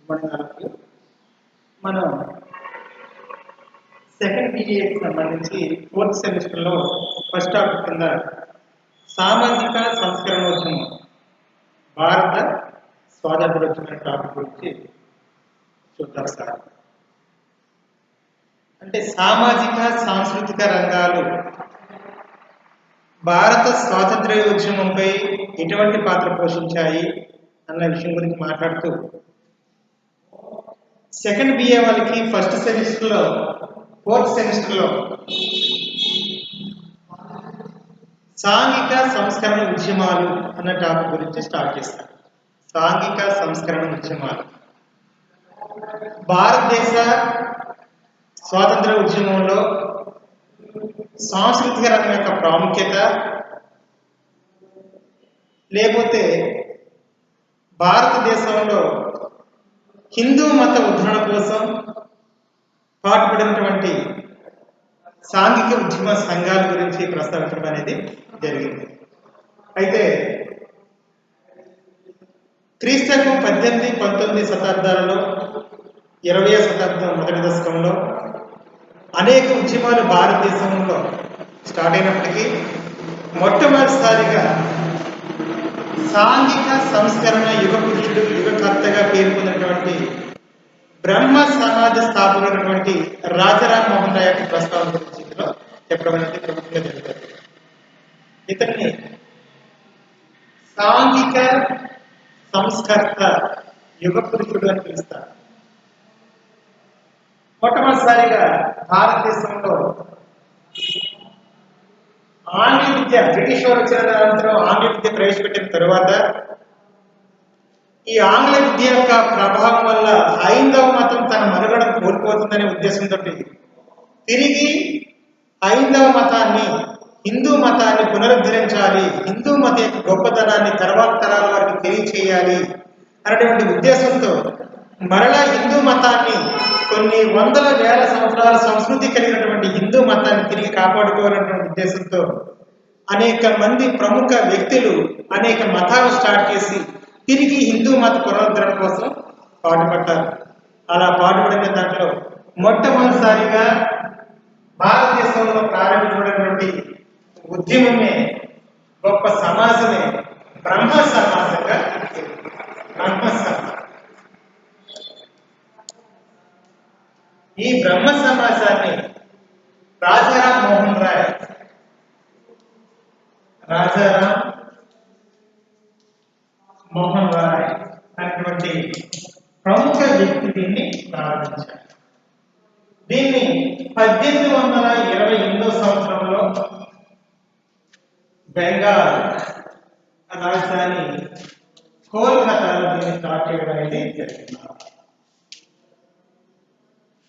మనకి మనం second BA సంబంధించి 4th సెమిస్టర్లో ఫస్ట్ టాపిక్ కింద సామాజిక సంస్కరణోద్యమం భారత స్వాతంత్రోద్యమ టాపిక్ గురించి చూద్దాం సార్. అంటే సామాజిక సాంస్కృతిక రంగాలు భారత స్వాతంత్ర్యోద్యమంపై ఎటువంటి పాత్ర పోషించాయి అన్న విషయం గురించి మాట్లాడుతూ సెకండ్ BA వాళ్ళకి ఫస్ట్ సెమిస్టర్లో 4th సెమిస్టర్లో సాంఘిక సంస్కరణ ఉద్యమాలు అన్న టాపిక్ గురించి స్టార్ట్ చేస్తారు. సాంఘిక సంస్కరణ ఉద్యమాలు భారతదేశ స్వాతంత్ర ఉద్యమంలో సాంస్కృతిక రంగం యొక్క ప్రాముఖ్యత, లేకపోతే భారతదేశంలో హిందూ మత ఉద్ధరణ కోసం పాటుపడినటువంటి సాంఘిక ఉద్యమ సంఘాల గురించి ప్రస్తావించడం అనేది జరిగింది. అయితే క్రీస్తకం 18-19 శతాబ్దాలలో 20వ శతాబ్దం మొదటి దశకంలో అనేక ఉద్యమాలు భారతదేశంలో స్టార్ట్ అయినప్పటికీ మొట్టమొదటిసారిగా సాంఘిక సంస్కరణ యుగ పురుషుడు యుగకర్తగా పేర్కొన్నటువంటి బ్రహ్మ సమాజ స్థాపకుడైనటువంటి రాజారాం మోహన్ రాయ్ యొక్క ప్రస్తావన గురించి ఇందులో చెప్పడం అనేది ప్రముఖంగా జరుగుతుంది. ఇతన్ని సాంఘిక సంస్కర్త యుగ పురుషుడు అని పిలుస్తారు. మొట్టమొదటిసారిగా భారతదేశంలో ఆంగ్ల విద్య బ్రిటిష్ వారు వచ్చిన అనంతరం ఆంగ్ల విద్య ప్రవేశపెట్టిన తరువాత ఈ ఆంగ్ల విద్య యొక్క ప్రభావం వల్ల హైందవ మతం తన మనుగడను కోల్పోతుందనే ఉద్దేశంతో తిరిగి హైందవ మతాన్ని, హిందూ మతాన్ని పునరుద్ధరించాలి, హిందూ మత యొక్క గొప్పతనాన్ని తర్వాత తరాల వారికి తెలియచేయాలి అనేటువంటి ఉద్దేశంతో మరలా హిందూ మతాన్ని, కొన్ని వందల వేల సంవత్సరాల సంస్కృతి కలిగినటువంటి హిందూ మతాన్ని తిరిగి కాపాడుకోవాలనేటువంటి ఉద్దేశంతో అనేక మంది ప్రముఖ వ్యక్తులు అనేక మతాలు స్టార్ట్ చేసి తిరిగి హిందూ మత పునరుద్ధరణ కోసం పాటుపడ్డారు. అలా పాటుపడిన దాంట్లో మొట్టమొదటిసారిగా భారతదేశంలో ప్రారంభించబడినటువంటి ఉద్యమమే, గొప్ప సమాజమే బ్రహ్మ సమాజంగా బ్రహ్మ సమాజం. ఈ బ్రహ్మ సమాజాన్ని రాజారాం మోహన్ రాయ్ అనేటువంటి ప్రముఖ వ్యక్తి దీన్ని ప్రారంభించారు. దీన్ని 1828 సంవత్సరంలో బెంగాల్ రాజధాని కోల్కతాలో దీన్ని స్టార్ట్ చేయడం అనేది జరిగింది.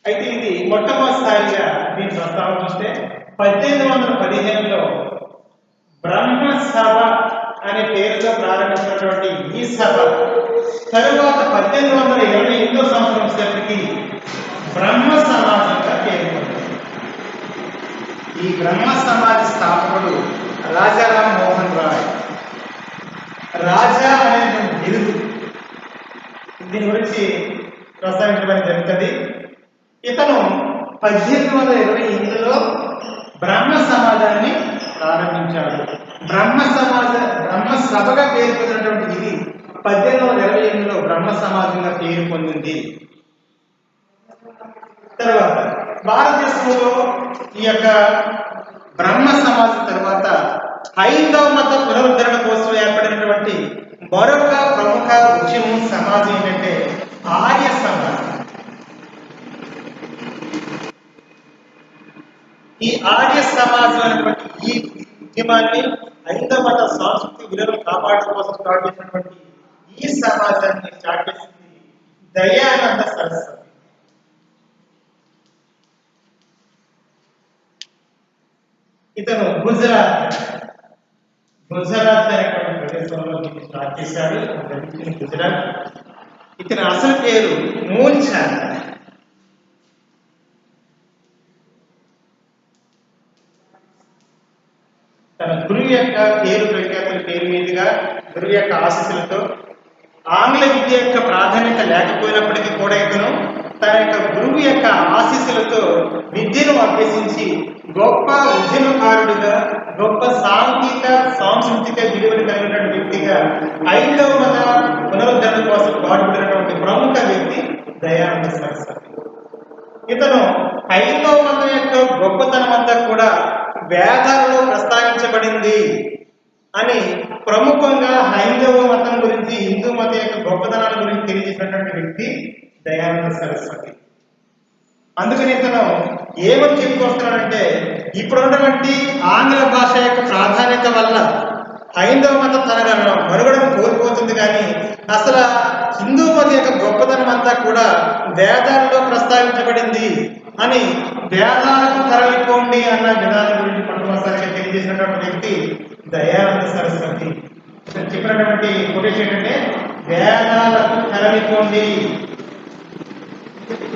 అయితే ఇది మొట్టమొదటిసారిగా దీని ప్రస్తావన చూస్తే 1815లో బ్రహ్మ సభ అనే పేరుతో ప్రారంభించినటువంటి ఈ సభ తరువాత 1828 సంవత్సరం వచ్చేసరికి బ్రహ్మ సమాజంగా పేర్కొంది. ఈ బ్రహ్మ సమాజ స్థాపకుడు రాజారాం మోహన్ రాయ్. రాజా అనేటువంటి బిరుదు, దీని గురించి ప్రస్తావించడం జరుగుతుంది. ఇతను 1828లో బ్రహ్మ సమాజాన్ని ప్రారంభించాడు. బ్రహ్మ సభగా పేరు పొందినటువంటి ఇది 1828లో బ్రహ్మ సమాజంగా పేరు పొందింది. తర్వాత భారతదేశంలో ఈ యొక్క బ్రహ్మ సమాజం తర్వాత హైందవ మత పునరుద్ధరణ కోసం ఏర్పడినటువంటి మరొక ప్రముఖ ఉద్యమం సమాజం ఏంటంటే ఆర్య సమాజం. ఈ ఆర్య సమాజం అనేటువంటి ఈ ఉద్యమాన్ని, హైందవ మత సాంస్కృతిక విలువలను కాపాడడం కోసం స్టార్ట్ చేసినటువంటి ఈ సమాజాన్ని స్టార్ట్ చేసింది దయానంద సరస్వతి. ఇతను గుజరాత్ అనేటువంటి ప్రదేశంలో స్టార్ట్ చేశాడు. గుజరాత్. ఇతని అసలు పేరు మూల్చంద్. తన గురువు యొక్క పేరు ప్రఖ్యాతుల పేరు మీదుగా, గురువు యొక్క ఆశీస్సులతో ఆంగ్ల విద్య యొక్క ప్రాధాన్యత లేకపోయినప్పటికీ కూడా ఇతను తన యొక్క గురువు యొక్క ఆశీస్సులతో విద్యను అభ్యసించి గొప్ప ఉద్యమకారుడిగా, గొప్ప సాంస్కృతిక విలువలు కలిగినటువంటి వ్యక్తిగా ఐదవ మత పునరుద్ధరణ కోసం పాటుపడినటువంటి ప్రముఖ వ్యక్తి దయానంద సరస్వతి. ఇతను ఐదవ మతం యొక్క గొప్పతనం అంతా కూడా వేదాలలో ప్రస్తావించబడింది అని ప్రముఖంగా హైందవ మతం గురించి, హిందూ మతం యొక్క గొప్పతనాల గురించి తెలియజేసినటువంటి వ్యక్తి దయానంద సరస్వతి. అందుకని ఇతను ఏమని చెప్పుకొస్తున్నాడంటే, ఇప్పుడున్నటువంటి ఆంగ్ల భాష యొక్క ప్రాధాన్యత వల్ల హైందవ మతం తన మనుగడను కోల్పోతుంది, కానీ అసలు హిందూ మతం యొక్క గొప్పతనం అంతా కూడా వేదాలలో ప్రస్తావించబడింది అని వేదాలకు తరలిపోండి అన్న విధానం గురించి మొట్టమొదటిసారిగా తెలియజేసినటువంటి వ్యక్తి దయానంద సరస్వతి. చెప్పినటువంటి కొటేషన్ ఏంటంటే, వేదాలకు తరలిపోండి,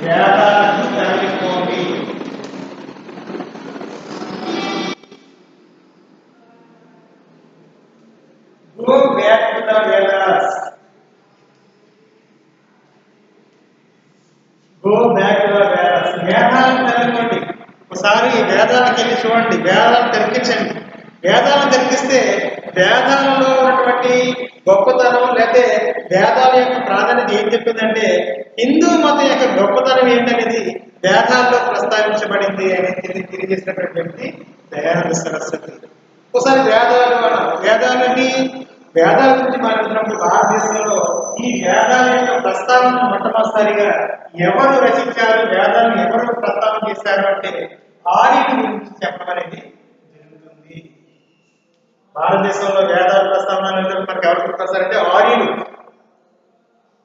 వేదాలకు తరలిపోండి. Go back to the Vedas. Go back to the Vedas. వేదాలను తరలిపోండి. ఒకసారి వేదాలకు వెళ్ళి చూడండి, వేదాలను తెరిపించండి. వేదాలను తెరిపిస్తే వేదాలలో ఉన్నటువంటి గొప్పతనం, లేకపోతే వేదాల యొక్క ప్రాధాన్యత ఏం చెప్పిందంటే, హిందూ మతం యొక్క గొప్పతనం ఏంటనేది వేదాల్లో ప్రస్తావించబడింది అనేది తెలియజేసినటువంటి వ్యక్తి దయానంద సరస్వతి. ఒకసారి వేదాల గురించి మాట్లాడుతున్నప్పుడు భారతదేశంలో ఈ వేదాల యొక్క ప్రస్తావన మొట్టమొదటిసారిగా ఎవరు రచించారు, వేదాలను ఎవరు ప్రస్తావన చేశారు అంటే ఆర్యుల గురించి చెప్పడం అనేది జరుగుతుంది. భారతదేశంలో వేదాల ప్రస్తావన మనకు ఎవరు గుర్తొస్తారంటే ఆర్యులు.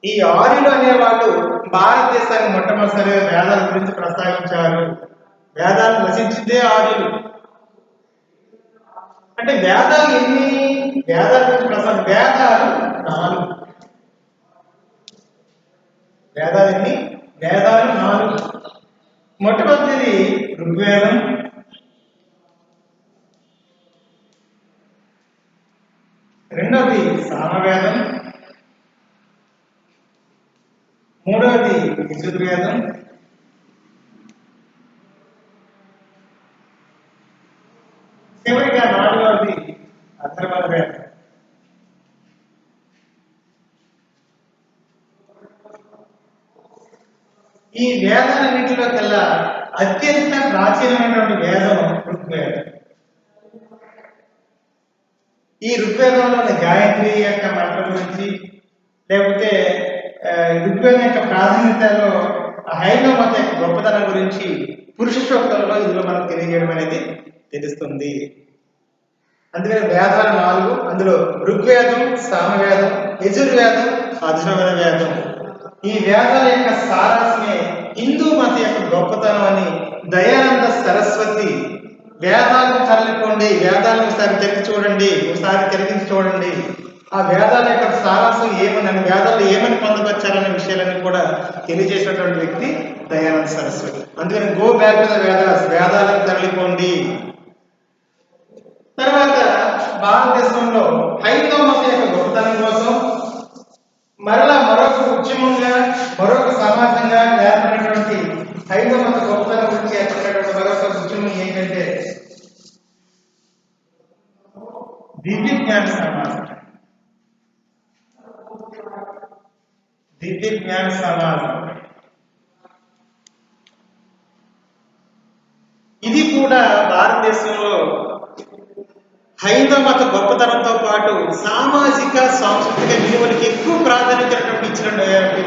ఈ ఆర్యులు అనేవాళ్ళు భారతదేశాన్ని మొట్టమొదటిసారిగా వేదాల గురించి ప్రస్తావించారు. వేదాలను రచించిందే ఆర్యులు. అంటే వేదాలు ఎన్ని? వేదాల గురించి ప్రస్తావన వేదాలు 4. వేదాలు ఎన్ని? వేదాలు 4. మొట్టమొదటిది ఋగ్వేదం, రెండవది సామవేదం, మూడవది యజుర్వేదం, చివరిగా 4వది అథర్వణ వేదం. ఈ వేదాలన్నింటిలో కల్లా అత్యంత ప్రాచీనమైనటువంటి వేదం ఋగ్వేదం. ఈ ఋగ్వేదంలోని గాయత్రి యొక్క మంత్రం గురించి, లేకపోతే ఋగ్వేదం యొక్క ప్రాధాన్యతలో హైందవ మతం యొక్క గొప్పతనం గురించి పురుష సూక్తంలో ఇందులో మనకు తెలియజేయడం అనేది తెలుస్తుంది. అందుకని వేదాలు 4, అందులో ఋగ్వేదం, సామవేదం, యజుర్వేదం, అథర్వణ వేదం. ఈ వేదాల యొక్క సారాంశమే హిందూ మత యొక్క గొప్పతనం అని దయానంద సరస్వతి వేదాలను తరలిపోండి, వేదాలను ఒకసారి తిరిగించి చూడండి, ఆ వేదాల యొక్క సారాంశం ఏమని, వేదాలు ఏమని పొందపరిచారనే విషయాలన్నీ కూడా తెలియజేసినటువంటి వ్యక్తి దయానంద సరస్వతి. అందుకని go back to the Vedas, వేదాలకు తరలిపోండి. తర్వాత భారతదేశంలో హైందవ మతం యొక్క గొప్పతనం కోసం మరలా మరొక ఉద్యమంగా, మరొక సమాజంగా ఏర్పడినటువంటి హైందవ మత గొప్పతనం గురించి ఏర్పడినటువంటి మరొక ఉద్యమం ఏంటంటే దివ్య జ్ఞాన సమాజం. దివ్య జ్ఞాన సమాజం ఇది కూడా భారతదేశంలో హైందవ మత గొప్పతనంతో పాటు సామాజిక సాంస్కృతిక విలువలకి ఎక్కువ ప్రాధాన్యత ఇచ్చిన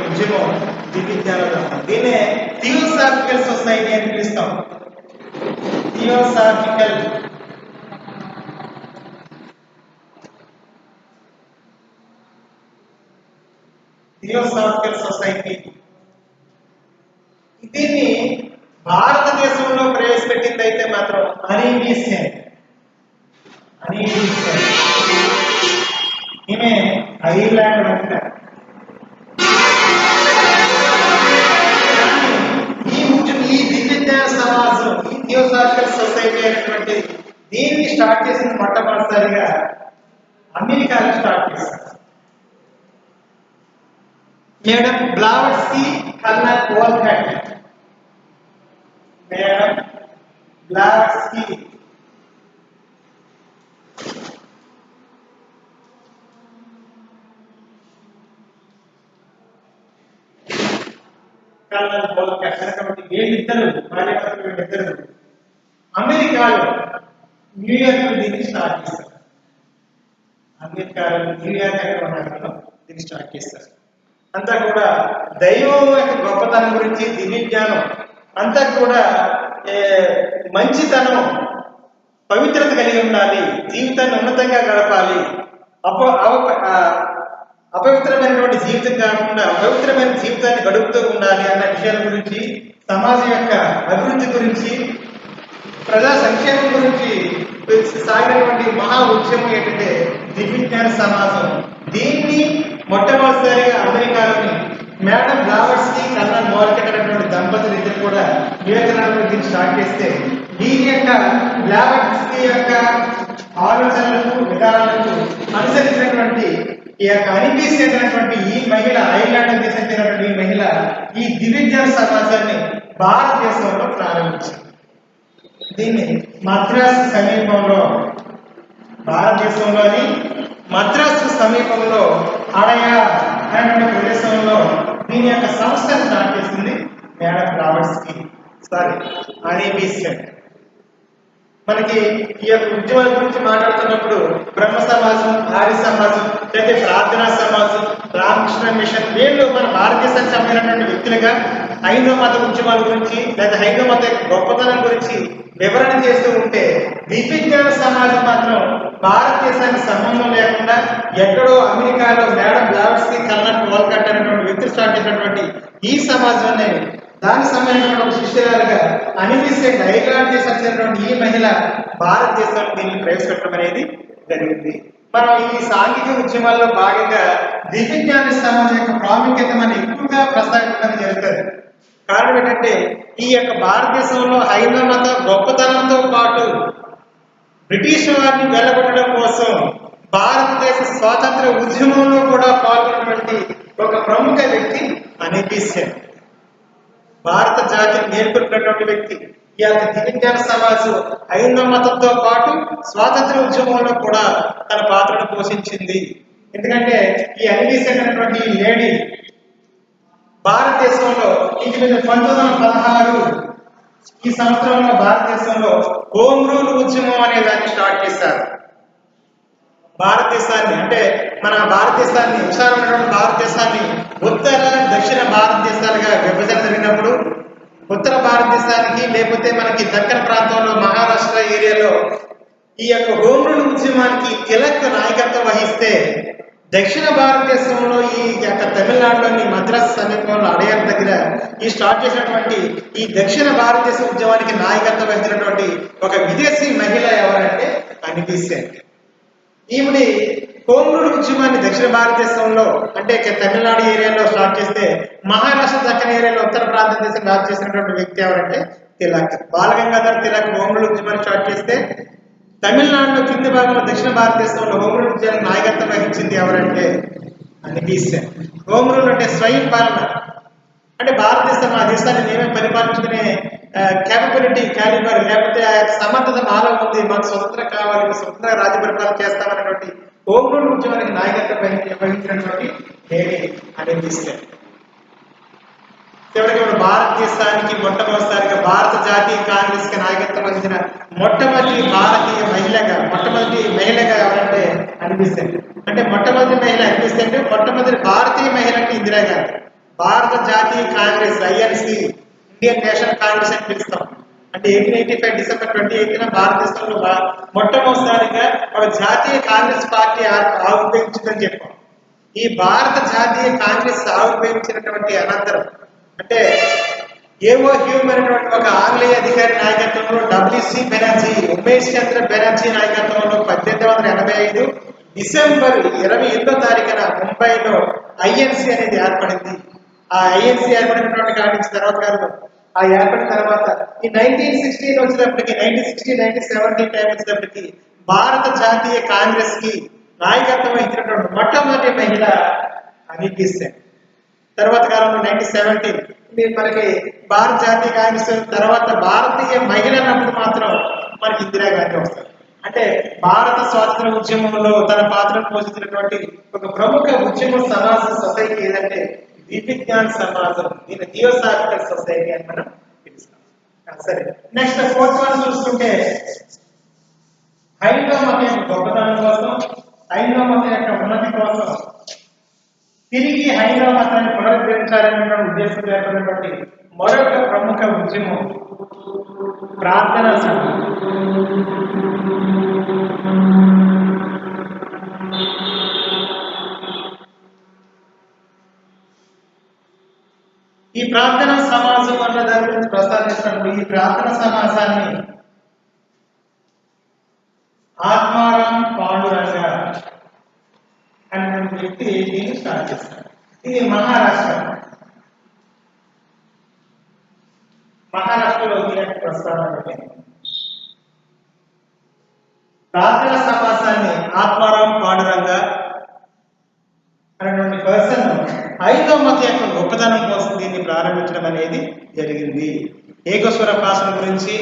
ఉద్యమం దివ్య జ్ఞాన ధర్మం. దీన్నే థియోసాఫికల్ సొసైటీ అని పిలుస్తాం. Theosophical society. దీన్ని భారతదేశంలో ప్రవేశపెట్టింది అయితే మాత్రం హనీ సేన్. ఈమె ఐర్లాండ్ వంట. ఈ దివ్య జ్ఞాన సమాజం, ఈ థియోసాఫికల్ సొసైటీ అనేటువంటి దీన్ని స్టార్ట్ చేసిన మొట్టమొదటిసారిగా అమెరికాలో స్టార్ట్ చేశారు. Madam Blavatsky, colonel Olcott. Madam Blavatsky, colonel Olcott అనేటువంటి వీళ్ళిద్దరు భార్యాభర్తలు వీళ్ళిద్దరు అమెరికాలో న్యూయార్క్ దీన్ని స్టార్ట్ చేస్తారు. అమెరికాలో న్యూయార్క్ అనే నగరంలో దీన్ని స్టార్ట్ చేస్తారు. అంతా కూడా దైవం యొక్క గొప్పతనం గురించి, దివ్య జ్ఞానం అంతా కూడా మంచితనం, పవిత్రత కలిగి ఉండాలి, జీవితాన్ని ఉన్నతంగా గడపాలి, అపవిత్రమైనటువంటి జీవితం కాకుండా పవిత్రమైన జీవితాన్ని గడుపుతూ ఉండాలి అన్న విషయాల గురించి, సమాజం యొక్క అభివృద్ధి గురించి, ప్రజా సంక్షేమం గురించి సాగినటువంటి మహా ఉద్యమం ఏంటంటే దివ్యజ్ఞాన సమాజం. దీన్ని మొట్టమొదటిసారిగా అమెరికాలోని మేడం బ్లావట్స్కీ, కర్నల్ వోల్కట్ అనేటువంటి దంపతులు ఇద్దరు కూడా న్యూయార్క్ దీన్ని స్టార్ట్ చేస్తే దీని యొక్క బ్లావట్స్కీ యొక్క ఆలోచనలకు, విధానాలకు అనుసరించినటువంటి ఈ యొక్క అనిపీస్ చెందినటువంటి ఈ మహిళ, ఐర్లాండ్ దేశం చెందినటువంటి ఈ మహిళ ఈ దివ్యజ్ఞాన సమాజాన్ని భారతదేశంలో ప్రారంభించింది. దీన్ని మద్రాసు సమీపంలో, భారతదేశంలోని మద్రాసు సమీపంలో అడయా అనేటువంటి ప్రదేశంలో దీని యొక్క సంస్థను స్టార్ట్ చేసింది మేడం బ్లావట్స్కీ, అనిపీస్. మనకి ఈ యొక్క ఉద్యమాల గురించి మాట్లాడుతున్నప్పుడు బ్రహ్మ సమాజం, ఆర్య సమాజం, లేదా ప్రార్థనా సమాజం, రామకృష్ణ మిషన్ వీళ్ళు మన భారతదేశానికి సంబంధించినటువంటి వ్యక్తులుగా హైందవ మత ఉద్యమాల గురించి లేదా హైందవ మత గొప్పతనం గురించి వివరణ చేస్తూ ఉంటే దివ్యజ్ఞాన సమాజం మాత్రం భారతదేశానికి సంబంధం లేకుండా ఎక్కడో అమెరికాలో మేడం బ్లావట్స్కీ, కర్నల్ వోల్కట్ అనేటువంటి వ్యక్తులు స్టార్ట్ చేసినటువంటి ఈ సమాజాన్ని దానికి సంబంధించిన శిష్యురాలుగా అనిపిసెంట్ ఐర్లాండ్ దేశం చెందినటువంటి ఈ మహిళ భారతదేశంలో దీన్ని ప్రవేశపెట్టడం అనేది జరిగింది. మనం ఈ సాంఘిక ఉద్యమాల్లో భాగంగా దివ్యజ్ఞాన సమాజం యొక్క ప్రాముఖ్యత మనం ఎక్కువగా ప్రస్తావించడం జరుగుతుంది. కారణం ఏంటంటే ఈ యొక్క భారతదేశంలో హైందవ మత గొప్పతనంతో పాటు బ్రిటిష్ వారిని వెళ్ళగొట్టడం కోసం భారతదేశ స్వాతంత్ర ఉద్యమంలో కూడా పాల్గొన్నటువంటి ఒక ప్రముఖ వ్యక్తి అనిపిసెంట్. భారత జాతిని నేర్పడినటువంటి వ్యక్తి. ఈ యొక్క దివ్యజ్ఞాన సమాజం హైందవ మతంతో పాటు స్వాతంత్ర ఉద్యమంలో కూడా తన పాత్రను పోషించింది. ఎందుకంటే ఈ అనిపిసెంట్ అనేటువంటి లేడీ భారతదేశంలో 1916 ఈ సంవత్సరంలో భారతదేశంలో హోమ్ రూల్ ఉద్యమం అనే దాన్ని స్టార్ట్ చేశారు. భారతదేశాన్ని అంటే మన భారతదేశాన్ని, విశాలమైనటువంటి భారతదేశాన్ని ఉత్తర దక్షిణ భారతదేశాలుగా విభజన జరిగినప్పుడు ఉత్తర భారతదేశానికి లేకపోతే మనకి దక్కన ప్రాంతంలో మహారాష్ట్ర ఏరియాలో ఈ యొక్క హోమ్ రూల్ ఉద్యమానికి తిలక్ నాయకత్వం వహిస్తే దక్షిణ భారతదేశంలో ఈ యొక్క తమిళనాడులోని మద్రాసు సమీపంలో అడయార్ దగ్గర ఈ స్టార్ట్ చేసినటువంటి ఈ దక్షిణ భారతదేశ ఉద్యమానికి నాయకత్వం వహించినటువంటి ఒక విదేశీ మహిళ ఎవరంటే అనిపిసెంట్. ఈవిడి హోమ్ రూల్ ఉద్యమాన్ని దక్షిణ భారతదేశంలో అంటే తమిళనాడు ఏరియాలో స్టార్ట్ చేస్తే మహారాష్ట్ర దక్కన ఏరియాలో ఉత్తర భారతదేశం స్టార్ట్ చేసినటువంటి వ్యక్తి ఎవరంటే తిలక్. బాలగంగాధర్ తిలక్ హోమ్ రూల్ ఉద్యమాన్ని స్టార్ట్ చేస్తే తమిళనాడులో కింది భాగంలో దక్షిణ భారతదేశంలో హోమ్ రూల్ ఉద్యమానికి నాయకత్వం వహించింది ఎవరంటే అనిపిసెంట్. హోమ్ రూల్ అంటే స్వయం పాలన, అంటే భారతదేశం ఆ దేశాన్ని మేమే పరిపాలించుకునే క్యాపబిలిటీ, క్యాలిబర్ లేకపోతే ఆ యొక్క సమర్థత మాలో ఉంది, మాకు స్వతంత్రం కావాలి, స్వతంత్ర రాజ్య పరిపాలన చేస్తామనేటువంటి హోమ్ రూల్ ఉద్యమానికి నాయకత్వం వహించినటువంటి లేడీ అనిపిసెంట్. చివరికి భారతదేశానికి మొట్టమొదటిసారిగా భారత జాతీయ కాంగ్రెస్ కి నాయకత్వం వహించిన మొట్టమొదటి మహిళగా ఎవరంటే అనిపిసెంట్. అంటే మొట్టమొదటి మహిళ అనిపిసెంట్, మొట్టమొదటి భారతీయ మహిళ అంటే ఇందిరాగాంధీ. భారత జాతీయ Congress INC, Indian national Congress అని పిలుస్తాం. అంటే 1885 డిసెంబర్ 28న భారతదేశంలో మొట్టమొదటిసారిగా ఒక జాతీయ కాంగ్రెస్ పార్టీ ఆవిర్భవించిందని చెప్పాం. ఈ భారత జాతీయ కాంగ్రెస్ ఆవిర్భవించినటువంటి అనంతరం అంటే ఏవో హ్యూమ్ అనేటువంటి ఒక ఆంగ్లేయ అధికారి నాయకత్వంలో డబ్ల్యూసి బెనర్జీ, ఉమేష్ చంద్ర బెనర్జీ నాయకత్వంలో 1885 డిసెంబర్ 28వ తారీఖున ముంబైలో ఐఎన్సి అనేది ఏర్పడింది. ఆ ఐఎన్సి ఏర్పడినటువంటి కారణం తర్వాత ఆ ఏర్పడిన తర్వాత ఈ 1916 వచ్చేటప్పటికి 1917 టైం వచ్చేటప్పటికి భారత జాతీయ కాంగ్రెస్ కి నాయకత్వం వహించినటువంటి మొట్టమొదటి మహిళ అనిపిసెంట్. తర్వాత కాలంలో 1917 మనకి భారత జాతీయ కాంగ్రెస్ తర్వాత భారతీయ మహిళ అన్నప్పుడు మాత్రం మనకి ఇందిరాగాంధీ వస్తారు. అంటే భారత స్వాతంత్ర ఉద్యమంలో తన పాత్రను పోషించినటువంటి ఒక ప్రముఖ ఉద్యమ సమాజ సొసైటీ ఏదంటే విజ్ఞాన సమాజం, దీని థియోసాఫికల్ సొసైటీ అని మనం పిలుస్తాం. సరే, నెక్స్ట్ ఫోర్త్ వన్ చూసుకుంటే హైందవ మతం యొక్క గొప్పతనం కోసం, హైందవ మతం యొక్క ఉన్నతి కోసం తిరిగి హైందవ మతాన్ని పునరుద్ధరించాలనే ఉద్దేశంతో ఏర్పడినటువంటి మరొక ప్రముఖ ఉద్యమం ప్రార్థనా సభ. ఈ ప్రార్థనా సమాజం అన్న దాని గురించి ప్రస్తావించినప్పుడు ఈ ప్రార్థనా సమాజాన్ని ఆత్మారాం పాండురంగ అనే వ్యక్తి దీన్ని స్టార్ట్ చేస్తారు. ఇది మహారాష్ట్రలో దీనికి ప్రస్తావన. ప్రార్థనా సమాజాన్ని ఆత్మారాం పాండురంగ అనేటువంటి పర్సన్ ఐదవ మత యొక్క గొప్పతనం కోసం దీన్ని ప్రారంభించడం అనేది జరిగింది. ఏకస్వర భాషల గురించి,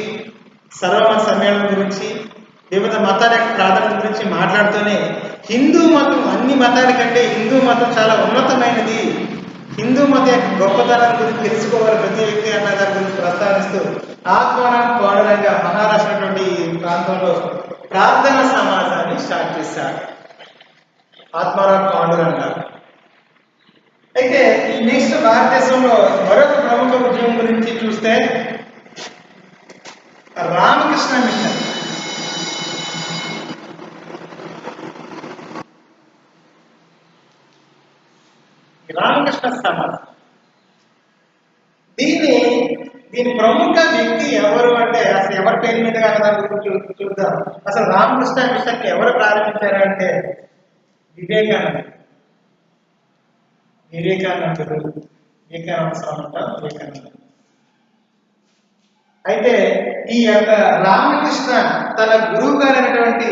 సర్వమత సమ్మేళనం గురించి, వివిధ మతాల యొక్క ప్రాధాన్యత గురించి మాట్లాడుతూనే హిందూ మతం అన్ని మతాల కంటే హిందూ మతం చాలా ఉన్నతమైనది, హిందూ మత యొక్క గొప్పతనం గురించి తెలుసుకోవాలి ప్రతి వ్యక్తి అన్న దాని గురించి ప్రస్తావిస్తూ ఆత్మారాం పాండురంగ మహారాష్ట్ర ప్రాంతంలో ప్రార్థనా సమాజాన్ని స్టార్ట్ చేశారు. ఆత్మారాం పాండురంగ. అయితే ఈ నెక్స్ట్ భారతదేశంలో మరొక ప్రముఖ ఉద్యమం గురించి చూస్తే రామకృష్ణ మిషన్. రామకృష్ణ సమాజం దీని ప్రముఖ వ్యక్తి ఎవరు అంటే అసలు ఎవరి పేరు మీద చూద్దాం. అసలు రామకృష్ణ మిషన్ ఎవరు ప్రారంభించారు అంటే వివేకానంద స్వామి అంటారు. వివేకానంద. అయితే ఈ యొక్క రామకృష్ణ తన గురువు గారు అయినటువంటి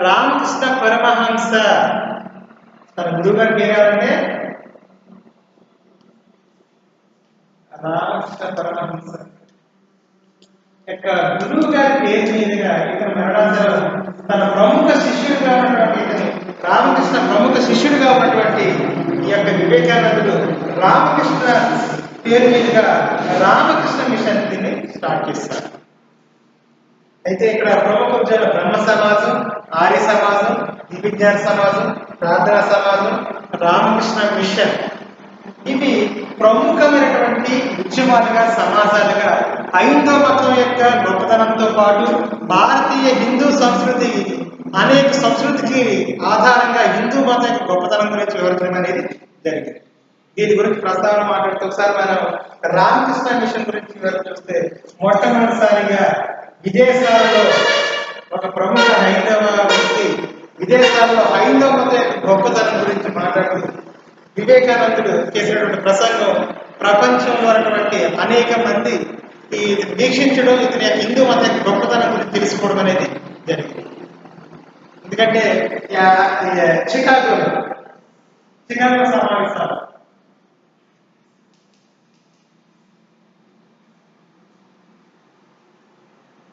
రామకృష్ణ పరమహంస, తన గురువు గారి పేరు ఎవరంటే రామకృష్ణ పరమహంస యొక్క గురువు గారి పేరు మీదుగా ఇతను మరణాంతరం తన ప్రముఖ శిష్యుడిగా ఉన్నటువంటి రామకృష్ణ ప్రముఖ శిష్యుడిగా ఉన్నటువంటి ఈ యొక్క వివేకానందుడు రామకృష్ణ పేరు మీదుగా రామకృష్ణ మిషన్ దీన్ని స్టార్ట్ చేశారు. అయితే ఇక్కడ ప్రముఖ ఉద్యోగ బ్రహ్మ సమాజం, ఆర్య సమాజం, విజ్ఞాన సమాజం, ప్రార్థనా సమాజం, రామకృష్ణ మిషన్ ఇవి ప్రముఖమైనటువంటి ఉద్యమాలుగా, సమాజాలుగా హైందవ మతం యొక్క గొప్పతనంతో పాటు భారతీయ హిందూ సంస్కృతి అనేక సంస్కృతికి ఆధారంగా హిందూ మతం యొక్క గొప్పతనం గురించి వివరించడం అనేది జరిగింది. దీని గురించి ప్రస్తావన మాట్లాడుతూ ఒకసారి మనం రామకృష్ణ మిషన్ గురించి చూస్తే మొట్టమొదటిసారిగా విదేశాలలో ఒక ప్రముఖ హైందవ వ్యక్తి విదేశాల్లో హైందవ మత యొక్క గొప్పతనం గురించి మాట్లాడుతూ వివేకానందుడు చేసినటువంటి ప్రసంగం ప్రపంచంలో ఉన్నటువంటి అనేక మంది వీక్షించడం, ఇతని యొక్క హిందూ మత యొక్క గొప్పతనం గురించి తెలుసుకోవడం అనేది జరిగింది. ఎందుకంటే చికాగో సమావేశాలు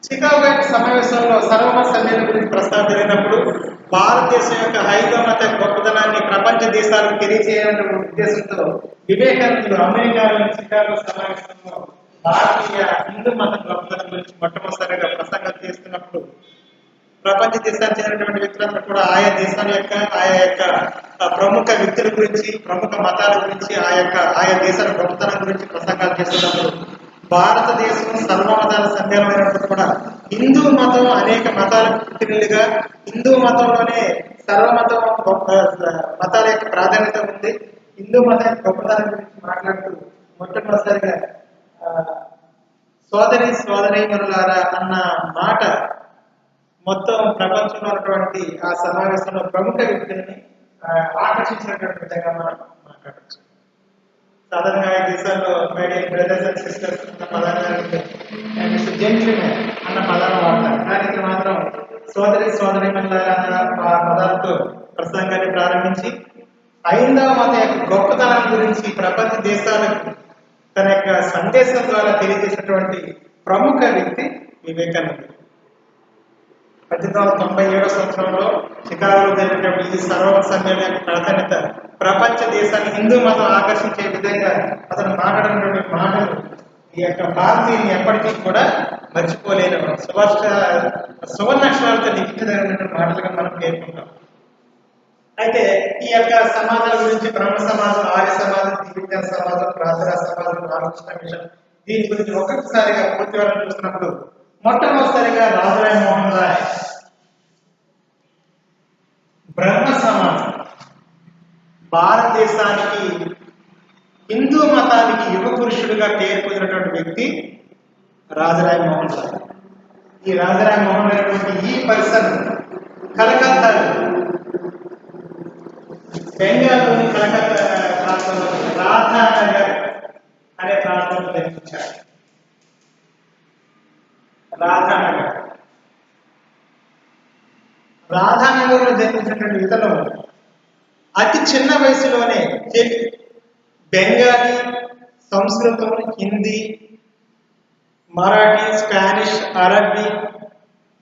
చికాగో సమావేశంలో సర్వమత సమ్మేళనం గురించి ప్రస్తావన జరిగినప్పుడు భారతదేశం యొక్క హైందవ మత గొప్పతనాన్ని ప్రపంచ దేశాలకు తెలియజేయాలనే ఉద్దేశంతో వివేకానందుడు అమెరికాలోని చికాగో సమావేశంలో భారతీయ హిందూ మత గొప్పతనం గురించి మొట్టమొదటిసారిగా ప్రసంగం చేస్తున్నప్పుడు ప్రపంచ దేశానికి చెందినటువంటి వ్యక్తులందరూ కూడా ఆయా దేశాల యొక్క ప్రముఖ వ్యక్తుల గురించి, ప్రముఖ మతాల గురించి, ఆయా దేశాల గొప్పతనం గురించి ప్రసంగాలు చేస్తున్నప్పుడు భారతదేశం సర్వమతాల సమ్మేళనమైనప్పుడు కూడా హిందూ మతం అనేక మతాల పుట్టినలుగా, హిందూ మతంలోనే సర్వమతం మతాల యొక్క ప్రాధాన్యత ఉంది, హిందూ మతం యొక్క గొప్పతనం గురించి మాట్లాడుతూ మొట్టమొదటిసారిగా సోదరి మనులారా అన్న మాట మొత్తం ప్రపంచంలో ఉన్నటువంటి ఆ సమావేశంలో ప్రముఖ వ్యక్తులని ఆకర్షించినటువంటి విధంగా మనం మాట్లాడచ్చు. సాధారణంగా ఈ దేశాల్లో బ్రదర్స్ అండ్ సిస్టర్స్ అన్న పదాన్ని జెంట్లీమెన్ అన్న పదాన్ని వాడతారు. కానీ ఇక్కడ మాత్రం సోదరి మనులారా అన్న ప్రధాలతో ప్రసంగాన్ని ప్రారంభించి హైందవ మత యొక్క గొప్పతనం గురించి ప్రపంచ తన యొక్క సందేశం ద్వారా తెలియజేసినటువంటి ప్రముఖ వ్యక్తి వివేకానందుడు. 1897 సంవత్సరంలో చికాగోలో జరిగినటువంటి ఈ సర్వమత సమ్మేళనం యొక్క ప్రాధాన్యత ప్రపంచ దేశాన్ని హిందూ మతం ఆకర్షించే విధంగా అతను మాట్లాడినటువంటి మాటలు ఈ యొక్క భారతీయుని ఎప్పటికీ కూడా మర్చిపోలేని సువర్ణాక్షరాలతో లిఖించదగినటువంటి మాటలుగా మనం పేర్కొంటాం. అయితే ఈ యొక్క సమాజాల గురించి బ్రహ్మ సమాజం, ఆర్య సమాజం, దివ్య సమాజం, ప్రార్థనా సమాజం, రామకృష్ణ మిషన్ దీని గురించి ఒక్కసారిగా పూర్తి వరకు చూసినప్పుడు మొట్టమొదటిసారిగా రాజరాయ్ మోహన్ రాయ్ బ్రహ్మ సమాజం భారతదేశానికి హిందూ మతానికి యుగ పురుషుడిగా పేరు పొందినటువంటి వ్యక్తి రాజరాయ్ మోహన్ రాయ్. ఈ రాజరాయ్ మోహన్ రాయ్ ఈ పర్సన్ కలకత్తా బెంగాల్లోని కలకత్తా ప్రాంతంలో రాధానగర్ అనే ప్రాంతంలో జన్మించారు. రాధానగర్లో జన్మించినటువంటి ఇతను అతి చిన్న వయసులోనే బెంగాలీ, సంస్కృతం, హిందీ, మరాఠీ, స్పానిష్, అరబీ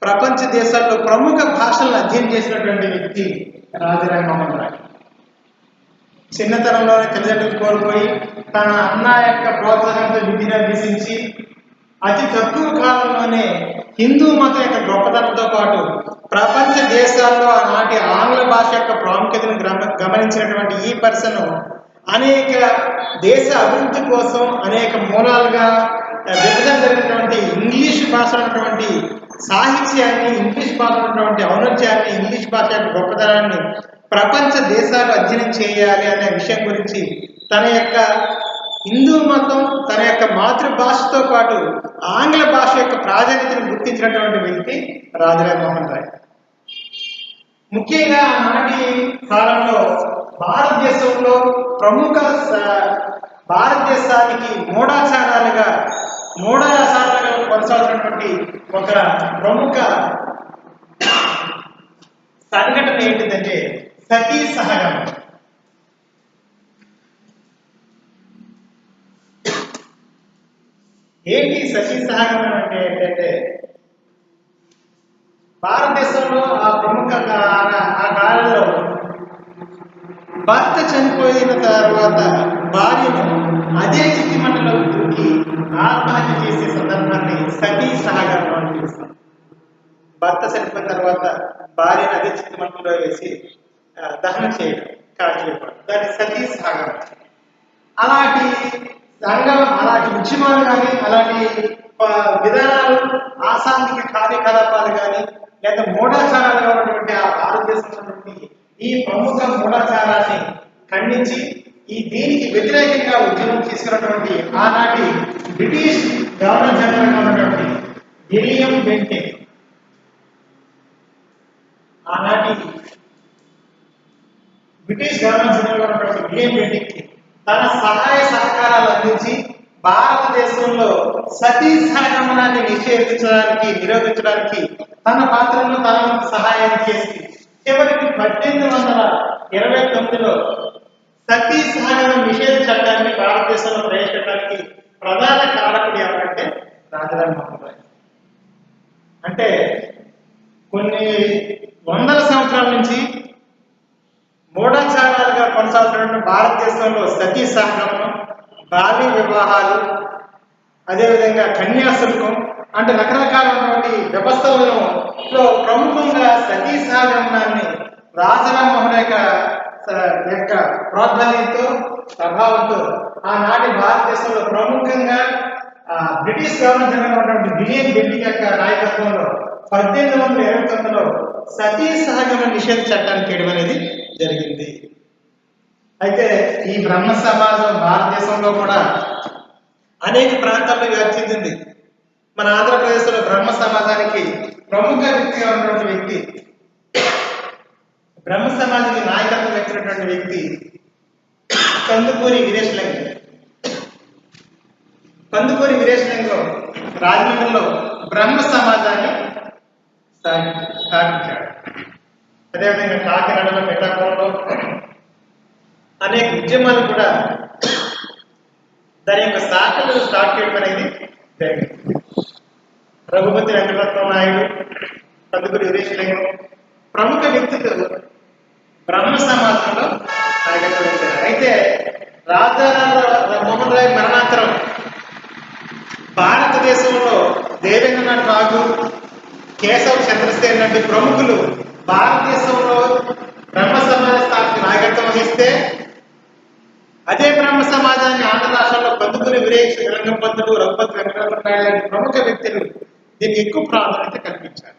ప్రపంచ దేశాల్లో ప్రముఖ భాషలను అధ్యయనం చేసినటువంటి వ్యక్తి రాజరాయ్ మోహన్ రాయ్. చిన్నతనంలోనే తల్లిదండ్రులు కోల్పోయి తన అన్న యొక్క ప్రోత్సాహంతో విద్యను అభ్యసించి అతి తక్కువ కాలంలోనే హిందూ మతం యొక్క గొప్పతనంతో పాటు ప్రపంచ దేశాల్లో ఆనాటి ఆంగ్ల భాష యొక్క ప్రాముఖ్యతను గమనించినటువంటి ఈ పర్సన్ అనేక దేశ అభివృద్ధి కోసం అనేక మూలాలుగా విభజన జరిగినటువంటి ఇంగ్లీష్ భాష ఉన్నటువంటి సాహిత్యాన్ని, ఇంగ్లీష్ భాష ఉన్నటువంటి ఔన్నత్యాన్ని, ఇంగ్లీష్ భాష యొక్క గొప్పతనాన్ని ప్రపంచ దేశాలు అధ్యయనం చేయాలి అనే విషయం గురించి తన యొక్క హిందూ మతం, తన యొక్క మాతృభాషతో పాటు ఆంగ్ల భాష యొక్క ప్రాధాన్యతను గుర్తించినటువంటి వ్యక్తి రాజరాయ్ మోహన్ రాయ్. ముఖ్యంగా ఆనాటి కాలంలో భారతదేశంలో ప్రముఖ భారతదేశానికి మూఢాచారాలుగా కొనసాగుతున్నటువంటి ఒక ప్రముఖ సంఘటన ఏంటిదంటే సతీ సహగమనం. ఏంటి సతీ సహగమనం అంటే ఏంటంటే భారతదేశంలో ఆ ప్రముఖ ఆ కాలంలో భర్త చనిపోయిన తర్వాత భార్యను అదే చితి మండలో దూకి ఆత్మహత్య చేసే సందర్భాన్ని సతీ సహగమనం అని పిలుస్తాం. భర్త చనిపోయిన తర్వాత భార్యను అదే చితి మండలో వేసి దహనం చేయడం, కాల్చేయడం, దాన్ని సతీ సహగమనం. అలాంటి సంఘం, అలాంటి ఉద్యమాలు కానీ, అలాంటి విధానాలు, ఆసాంఘిక కార్యకలాపాలు కానీ, లేదా మూఢాచారాలుగా ఉన్నటువంటి ఆ భారతదేశంలో ఈ ప్రముఖ మూఢాచారాన్ని ఖండించి దీనికి వ్యతిరేకంగా ఉద్యమం తీసుకున్నటువంటి ఆనాటి బ్రిటిష్ గవర్నర్ జనరల్ ఉన్నటువంటి విలియం బెంటిక్, ఆనాటి బ్రిటిష్ గవర్నర్ జనరల్ ఉన్నటువంటి విలియం బెంటిక్ తన సహాయ సహకారాలు అందించి భారతదేశంలో సతీ సహగమనాన్ని నిరోధించడానికి తన పాత్రను తన సహాయం చేసి చివరికి 1829లో సతీ సహగమన నిషేధ చట్టాన్ని భారతదేశంలో ప్రవేశపెట్టడానికి ప్రధాన కారకుడు ఎవరంటే రాజరాయ్ మోహన్ రాయ్. అంటే కొన్ని వందల సంవత్సరాల నుంచి మూఢాచారాలుగా కొనసాగుతున్న భారతదేశంలో సతీ సహగమనం, బాల్య వివాహాలు, అదేవిధంగా కన్యాశుల్కం అంటే రకరకాలైనటువంటి వ్యవస్థలలో ప్రముఖంగా సతీ సహగమనాన్ని రాజరాయ్ మోహన్ యొక్క ప్రోద్బలంతో, ప్రభావంతో ఆనాటి భారతదేశంలో ప్రముఖంగా బ్రిటిష్ గవర్నర్ జనరల్ ఉన్నటువంటి విలియం బెంటిక్ యొక్క నాయకత్వంలో 1829లో సతీ సహగమన నిషేధ చట్టాన్ని చేయడం అనేది జరిగింది. అయితే ఈ బ్రహ్మ సమాజం భారతదేశంలో కూడా అనేక ప్రాంతాల్లో వ్యాప్తి చెందింది. మన ఆంధ్రప్రదేశ్లో బ్రహ్మ సమాజానికి ప్రముఖ వ్యక్తిగా ఉన్నటువంటి వ్యక్తి, బ్రహ్మ సమాజానికి నాయకత్వం వహించినటువంటి వ్యక్తి కందుకూరి వీరేశలింగం. కందుకూరి వీరేశలింగం రాజమండ్రిలో బ్రహ్మ సమాజాన్ని స్థాపించాడు. అదేవిధంగా కాకినాడలో, పిఠాపురంలో అనేక ఉద్యమాలు కూడా దాని యొక్క శాఖలు స్టార్ట్ చేయడం అనేది జరిగింది. రఘుపతి వెంకటరత్నం నాయుడు, కందుకూరి వీరేశలింగం ప్రముఖ వ్యక్తులు బ్రహ్మ సమాజంలో నాయకత్వం వహించారు. అయితే రాజారాం మోహన్ రాయ్ మరణాంతరం భారతదేశంలో దేవేంద్రనాథ్ ఠాగూర్, కేశవ్ చంద్రసేన్ లాంటి ప్రముఖులు భారతదేశంలో బ్రహ్మ సమాజ స్థాపనకు నాయకత్వం వహిస్తే అదే బ్రహ్మ సమాజాన్ని ఆంధ్ర రాష్ట్రంలో కందుకూరి వీరేశలింగం పంతులు, రఘుపతి వెంకటరత్నం నాయుడు లాంటి ప్రముఖ వ్యక్తులు దీనికి ఎక్కువ ప్రాధాన్యత కల్పించారు.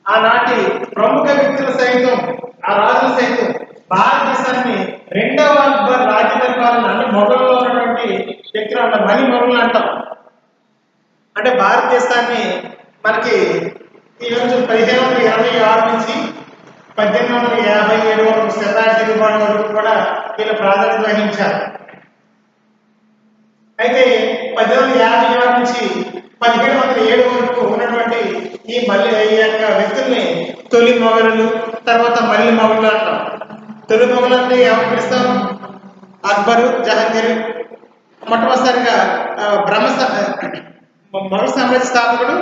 ఆనాటి ప్రముఖ వ్యక్తుల సైతం, ఆ రాజుల సైతం భారతదేశాన్ని రెండవ అక్బర్ రాజ్య పరిపాలన అంటే మొఘల్లో ఉన్నటువంటి వ్యక్తులు అంటారు, మలి మొఘలు అంటాం. అంటే భారతదేశాన్ని మనకి ఈ రోజు 1526 నుంచి 1857 వరకు శతాబ్ది వరకు కూడా వీళ్ళ ప్రాధాన్యత వహించారు. అయితే 1856 నుంచి 1707 వరకు ఉన్నటువంటి ఈ యొక్క వ్యక్తుల్ని తొలి మొఘలులు, తర్వాత మల్లి మొఘలు అంటాం. తొలి మొఘలంటే ఎవరు పిలుస్తాం? అక్బరు, జహంగీర్. మొట్టమొదటిసారిగా మొఘల్ సామ్రాజ్య స్థాపకుడు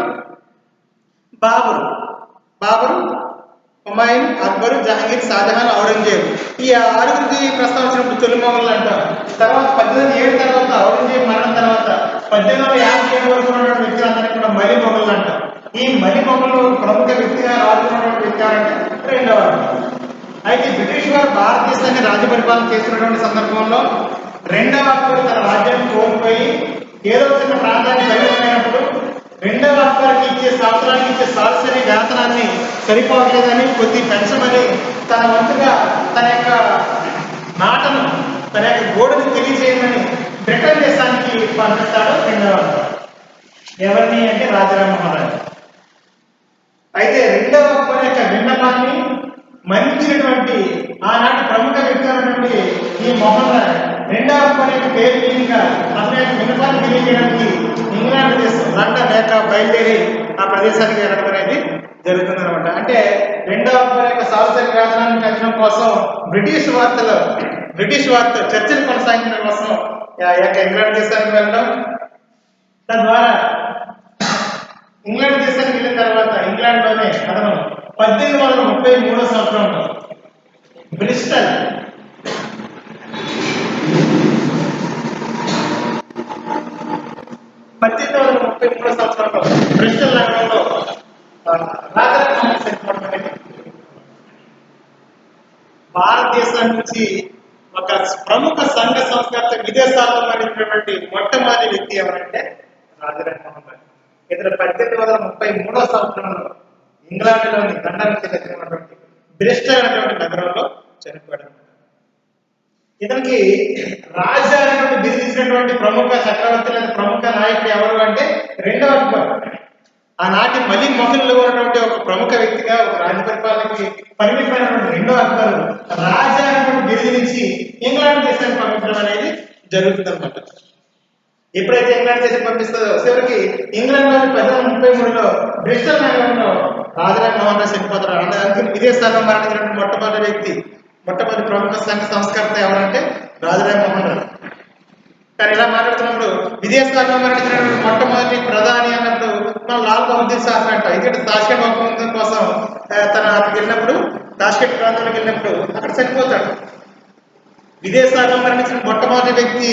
బాబరు, హుమాయూన్, అక్బరు, జహంగీర్, షాజహాన్, ఔరంగజేబు. ఈ ఆరుగురికి ప్రస్తావించినప్పుడు తొలి మొఘలు అంటాం. తర్వాత 1807 తర్వాత ఔరంగజేబు మరణం తర్వాత 1857 వరకు ఉన్నటువంటి వ్యక్తులందరినీ కూడా మలి మొఘలు అంటాం. ఈ మలి మొఘలు ప్రముఖ వ్యక్తిగా రాజున్నటువంటి వ్యక్తి అంటే రెండవ. అయితే బ్రిటిష్ వారు భారతదేశాన్ని రాజ్య పరిపాలన చేస్తున్నటువంటి సందర్భంలో రెండవ అక్బర్ తన రాజ్యాన్ని కోల్పోయి ఏదో చిన్న ప్రాంతాన్ని బయలుదేరినప్పుడు రెండవ అక్బర్కి ఇచ్చే సంవత్సరానికి ఇచ్చే సరాసరి వేతనాన్ని సరిపోవట్లేదని కొద్ది పెంచమని తన వంతుగా తన యొక్క మాటను, తన యొక్క గోడను తెలియజేయమని బ్రిటన్ దేశానికి పంపిస్తాడు రెండవ అక్బర్. ఎవరిని అంటే రాజారాం మోహన్ రాయ్. అయితే రెండవ అక్బర్ యొక్క విన్నపాన్ని మన్నించినటువంటి ఆనాటి ప్రముఖ వ్యక్తి అయినటువంటి ఈ మోహన్ రాయ్ రెండవ అక్బర్ యొక్క పేరు మీదుగా అతని యొక్క విన్నపాన్ని తెలియజేయడానికి ఇంగ్లాండ్ దేశం లండన్ లేక బయలుదేరి ఆ ప్రదేశానికి వెళ్ళడం అనేది జరుగుతుంది అనమాట. అంటే రెండవ అక్బర్ యొక్క సరాసరి వేతనాన్ని పెంచడం కోసం బ్రిటిష్ వార్త చర్చలు కొనసాగించడం కోసం ఇంగ్లాండ్ దేశానికి వెళ్ళడం, తద్వారా ఇంగ్లాండ్ దేశానికి వెళ్ళిన తర్వాత ఇంగ్లాండ్లోనే అతను 1833 సంవత్సరంలో బ్రిస్టల్ నగరంలో భారతదేశం నుంచి ఒక ప్రముఖ సంఘ సంస్కర్త విదేశాల్లో మరణించినటువంటి మొట్టమొదటి వ్యక్తి ఎవరంటే రాజారాం మోహన్ రాయ్. ఇతను 1833 సంవత్సరంలో ఇంగ్లాండ్లోని లండన్కి దగ్గరటువంటి బ్రిస్టల్ అనేటువంటి నగరంలో చనిపోయాడు. ఇతనికి రాజా అనేటువంటి బిరుదించినటువంటి ప్రముఖ చక్రవర్తి లేదా ప్రముఖ నాయకుడు ఎవరు అంటే రెండవ అక్బర్. ఆనాటి మలి మొఘల్లో ఉన్నటువంటి ఒక ప్రముఖ వ్యక్తిగా ఒక రాజ్య పరిపాలనకి పరిమితమైనటువంటి రెండవ అక్బర్ రాజా అనేటువంటి బిరుదు నుంచి ఇంగ్లాండ్ దేశానికి పంపించడం అనేది జరుగుతుంది అనమాట. ఎప్పుడైతే ఇంగ్లాండ్ దేశం పంపిస్తుందో చివరికి ఇంగ్లాండ్ లో 1833లో బ్రిస్టల్ నగరంలో రాజారాం మోహన్ రాయ్ చనిపోతారు. అందుకని విదేశాల్లో మరణించినటువంటి మొట్టమొదటి ప్రముఖ సంఘ సంస్కర్త ఎవరంటే రాజారాం మోహన్ రాయ్. కానీ ఇలా మాట్లాడుతున్నప్పుడు విదేశాల్లో మరణించినటువంటి మొట్టమొదటి ప్రధాని అన్నప్పుడు మనం లాల్ బహదూర్ శాస్త్రి అంటాం. ఎందుకంటే తాష్కెంట్ ఒప్పందం కోసం తను అక్కడికి వెళ్ళినప్పుడు, తాష్కెంట్ ప్రాంతంలోకి వెళ్ళినప్పుడు అక్కడ చనిపోతాడు. విదేశాల్లో మరణించిన మొట్టమొదటి వ్యక్తి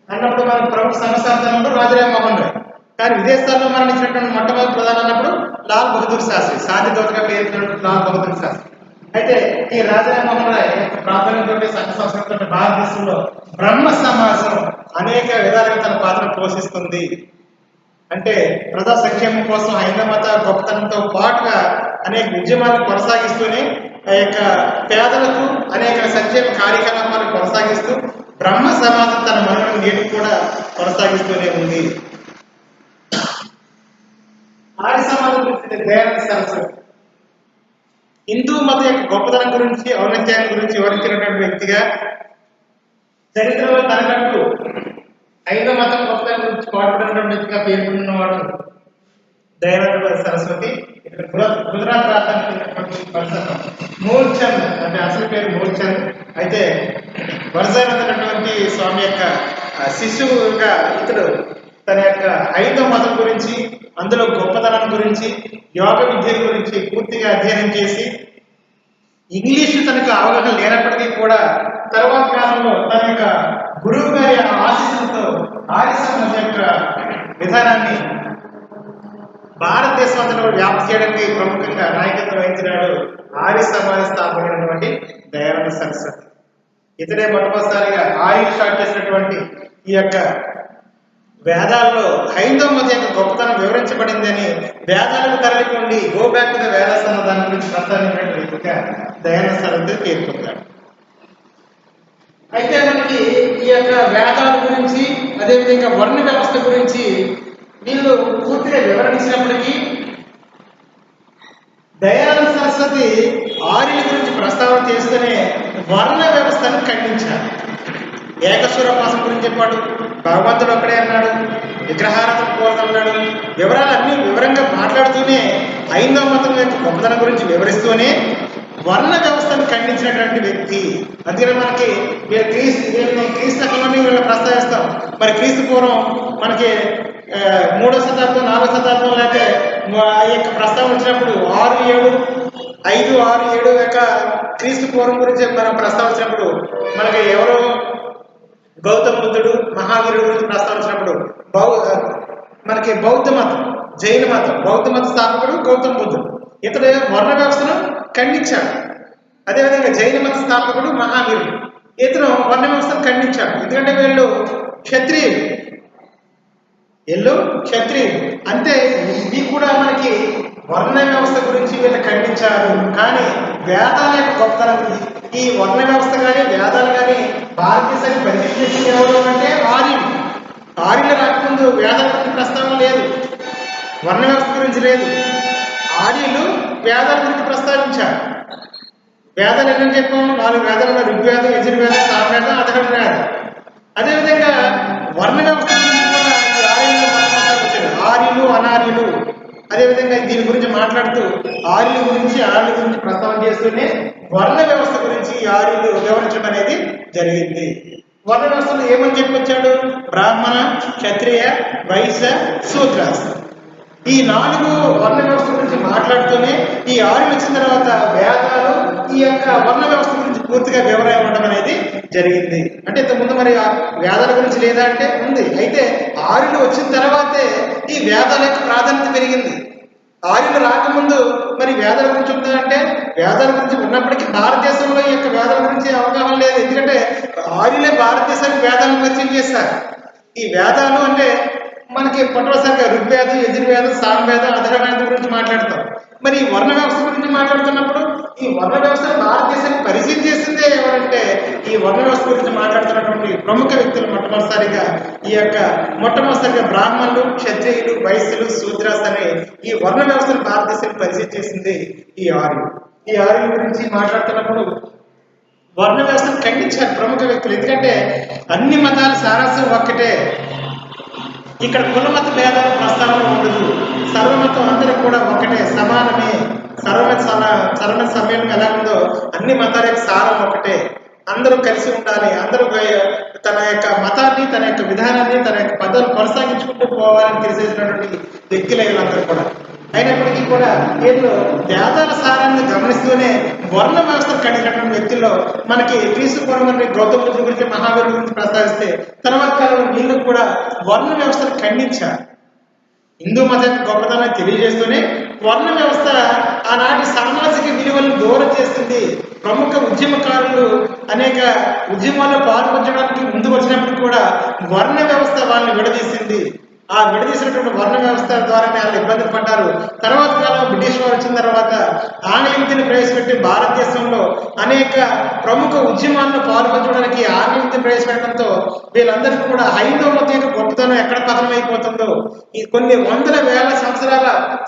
అన్నప్పుడు మన ప్రముఖ సంస్థానంలో రాజారాం మోహన్ రాయ్. కానీ విదేశాల్లో మరణించినటువంటి మొట్టమొదటి ప్రధాని అన్నప్పుడు లాల్ బహదూర్ శాస్త్రి, సాధి దోతగా పేరున్నటువంటి లాల్ బహదూర్ శాస్త్రి. అయితే ఈ రాజారాం మోహన్ రాయ్ ప్రాధాన్యత సంఘ సంస్కృతి భారతదేశంలో బ్రహ్మ సమాజం అనేక విధాలుగా తన పాత్ర పోషిస్తుంది. అంటే ప్రజా సంక్షేమం కోసం హైందవ మత గొప్పతనంతో పాటుగా అనేక ఉద్యమాలను కొనసాగిస్తూనే ఆ యొక్క పేదలకు అనేక సంక్షేమ కార్యకలాపాలను కొనసాగిస్తూ బ్రహ్మ సమాజం తన మనుగడను నేటికి కూడా కొనసాగిస్తూనే ఉంది. ఆర్య సమాజం గురించి దయానంద సరస్వతి హిందూ మత యొక్క గొప్పతనం గురించి, ఔన్నత్యాన్ని గురించి వివరించినటువంటి వ్యక్తిగా, చరిత్రలో తనకంటూ హైందవ మతం గొప్పతనం గురించి పాటుపడినటువంటి వ్యక్తిగా పేర్కొన్నవాడు దయానంద సరస్వతి. ఇక్కడ గుజరాత్ రాష్ట్రానికి మూల్చంద్ అంటే అసలు పేరు మూల్చంద్. అయితే వరసానందటువంటి స్వామి యొక్క శిశువుగా ఇతడు తన యొక్క హైందవ మతం గురించి, అందులో గొప్పతనం గురించి, యోగ విద్య గురించి పూర్తిగా అధ్యయనం చేసి ఇంగ్లీషు తనకు అవగాహన లేనప్పటికీ కూడా తర్వాత కాలంలో తన యొక్క గురువు గారి ఆశీస్సులతో ఆర్య సమాజ యొక్క విధానాన్ని భారతదేశం అంతటా వ్యాప్తి చేయడానికి ప్రముఖంగా నాయకత్వం వహించినాడు ఆర్య సమాజ స్థాపకుడైనటువంటి దయానంద సరస్వతి. ఇతడే మొట్టమొదటిసారిగా ఆర్యులు స్టార్ట్ చేసినటువంటి ఈ యొక్క వేదాల్లో హైందవ మత యొక్క గొప్పతనం వివరించబడింది అని వేదాలకు తరలిపోండి go back to the Vedas అన్న దాని గురించి ప్రస్తావించిన వ్యక్తిగా దయానంద సరస్వతి పేర్కొంటాడు. అయితే మనకి ఈ యొక్క వేదాల గురించి అదేవిధంగా వర్ణ వ్యవస్థ గురించి వీళ్ళు పూర్తిగా వివరించినప్పటికీ దయానంద సరస్వతి ఆర్యుల గురించి ప్రస్తావన చేస్తూనే వర్ణ వ్యవస్థను ఖండించారు. ఏకస్వరోపాసన గురించి చెప్పాడు, భగవంతుడు ఒక్కడే అన్నాడు, విగ్రహారాధన కోరదన్నాడు. వివరాలన్నీ వివరంగా మాట్లాడుతూనే హైందవ మతం యొక్క గొప్పతనం గురించి వివరిస్తూనే వర్ణ వ్యవస్థను ఖండించినటువంటి వ్యక్తి. అందుకని మనకి క్రీస్తు శకంలోనే వీళ్ళు ప్రస్తావిస్తాం. మరి క్రీస్తు పూర్వం మనకి 3వ శతాబ్దం 4వ శతాబ్దం లేకపోతే ఈ యొక్క ప్రస్తావన వచ్చినప్పుడు 6, 7, 5, 6, 7 యొక్క క్రీస్తు పూర్వం గురించి మనం ప్రస్తావించినప్పుడు మనకి ఎవరు గౌతమ బుద్ధుడు, మహావీరుడు గురించి ప్రస్తావించినప్పుడు మనకి బౌద్ధ మతం, జైన మతం, బౌద్ధ మత స్థాపకుడు గౌతమ బుద్ధుడు. ఇతడు వర్ణ వ్యవస్థను ఖండించాడు. అదేవిధంగా జైన మత స్థాపకుడు మహావీరుడు, ఇతను వర్ణ వ్యవస్థను ఖండించాడు. ఎందుకంటే వీళ్ళు క్షత్రియులు, అంటే ఇది కూడా మనకి వర్ణ వ్యవస్థ గురించి వీళ్ళు ఖండించారు. కానీ వేదాల యొక్క గొప్పతనం ఈ వర్ణ వ్యవస్థ కానీ వేదాలు కానీ భారతదేశానికి పరిచయం చేసింది ఎవరు అంటే ఆర్యులు రాకముందు వేదాల గురించి ప్రస్తావన లేదు, వర్ణ వ్యవస్థ గురించి లేదు. ఆర్యులు వేదాల గురించి ప్రస్తావించారు. వేదాలు ఏమని చెప్పాము? 4 వేదాలు: ఋగ్వేదం, యజుర్వేదం, సామవేదం, అథర్వణ వేదం. అదేవిధంగా వర్ణ వ్యవస్థ గురించి కూడా ఆర్యులు, అనార్యులు. అదేవిధంగా దీని గురించి మాట్లాడుతూ ఆర్యుల గురించి ప్రస్తావన చేస్తూనే వర్ణ వ్యవస్థ గురించి ఆర్యులు వివరించడం అనేది జరిగింది. వర్ణ వ్యవస్థలో ఏమని చెప్పొచ్చాడు? బ్రాహ్మణ, క్షత్రియ, వైశ్య, శూద్రాస్. ఈ 4 వర్ణ వ్యవస్థ గురించి మాట్లాడుతూనే ఈ ఆర్యులు వచ్చిన తర్వాత వేదాలు ఈ యొక్క వర్ణ వ్యవస్థ గురించి పూర్తిగా వివరణ ఇవ్వడం అనేది జరిగింది. అంటే ఇంతకుముందు మరి వేదాల గురించి లేదా అంటే ఉంది. అయితే ఆర్యులు వచ్చిన తర్వాతే ఈ వేదాల యొక్క ప్రాధాన్యత పెరిగింది. ఆర్యులు రాకముందు మరి వేదాల గురించి ఉందంటే వేదాల గురించి ఉన్నప్పటికీ భారతదేశంలో ఈ యొక్క వేదాల గురించి అవగాహన లేదు. ఎందుకంటే ఆర్యులే భారతదేశానికి వేదాలను పరిచయం చేశారు. ఈ వేదాలు అంటే మనకి మొట్టమొదటిసారిగా ఋగ్వేదం, యజుర్వేదం, సామవేదం, అథర్వవేదం గురించి మాట్లాడతాం. మరి ఈ వర్ణ వ్యవస్థ గురించి మాట్లాడుతున్నప్పుడు ఈ వర్ణ వ్యవస్థను భారతదేశానికి పరిచయం చేసిందే ఎవరంటే ఈ వర్ణ వ్యవస్థ గురించి మాట్లాడుతున్నటువంటి ప్రముఖ వ్యక్తులు మొట్టమొదటిసారిగా బ్రాహ్మణులు, క్షత్రియులు, వైశ్యులు, శూద్రాస్ అనే ఈ వర్ణ వ్యవస్థను భారతదేశానికి పరిచయం చేసింది ఈ ఆర్యులు. ఈ ఆర్యుల గురించి మాట్లాడుతున్నప్పుడు వర్ణ వ్యవస్థను ఖండించారు ప్రముఖ వ్యక్తులు. ఎందుకంటే అన్ని మతాల సారాంశం ఒక్కటే. ఇక్కడ కులమత భేదాల ప్రస్తావన ఉండదు. సర్వమతం అందరూ కూడా ఒకటే, సమానమే. సర్వమత సమ్మేళనం ఎలా ఉందో అన్ని మతాల యొక్క సారం ఒకటే. అందరూ కలిసి ఉండాలి. అందరూ తన యొక్క మతాన్ని, తన యొక్క విధానాన్ని, తన యొక్క పద్ధతులు కొనసాగించుకుంటూ పోవాలని తెలిసేసినటువంటి వ్యక్తులు వీళ్ళందరూ కూడా. అయినప్పటికీ కూడా వీళ్ళు వేదాల సారాన్ని గమనిస్తూనే వర్ణ వ్యవస్థను ఖండించినటువంటి వ్యక్తుల్లో మనకి క్రీస్తు పూర్వం గౌతమ బుద్ధుడి గురించి, మహావీరుడి గురించి ప్రస్తావిస్తే తర్వాత కాలంలో వీళ్ళు కూడా వర్ణ వ్యవస్థను ఖండించారు. హిందూ మత గొప్పతనాన్ని తెలియజేస్తూనే వర్ణ వ్యవస్థ ఆనాటి సామాజిక విలువలను దూరం చేస్తుంది. ప్రముఖ ఉద్యమకారులు అనేక ఉద్యమాల్లో పాల్పంచడానికి ముందు వచ్చినప్పుడు కూడా వర్ణ వ్యవస్థ వాళ్ళని విడదీసింది. ఆ విడదీసినటువంటి వర్ణ వ్యవస్థ ద్వారానే వాళ్ళు ఇబ్బందులు పడ్డారు. తర్వాత కాలం బ్రిటిష్ వారు వచ్చిన తర్వాత ఆంగ్ల విద్యను ప్రవేశపెట్టి భారతదేశంలో అనేక ప్రముఖ ఉద్యమాల్లో పాల్పంచడానికి ఆంగ్ల విద్యను ప్రవేశపెట్టడంతో వీళ్ళందరికీ కూడా హైందవ మతం యొక్క గొప్పతనం ఎక్కడ పతనం అయిపోతుందో, ఈ కొన్ని వందల వేల సంవత్సరాల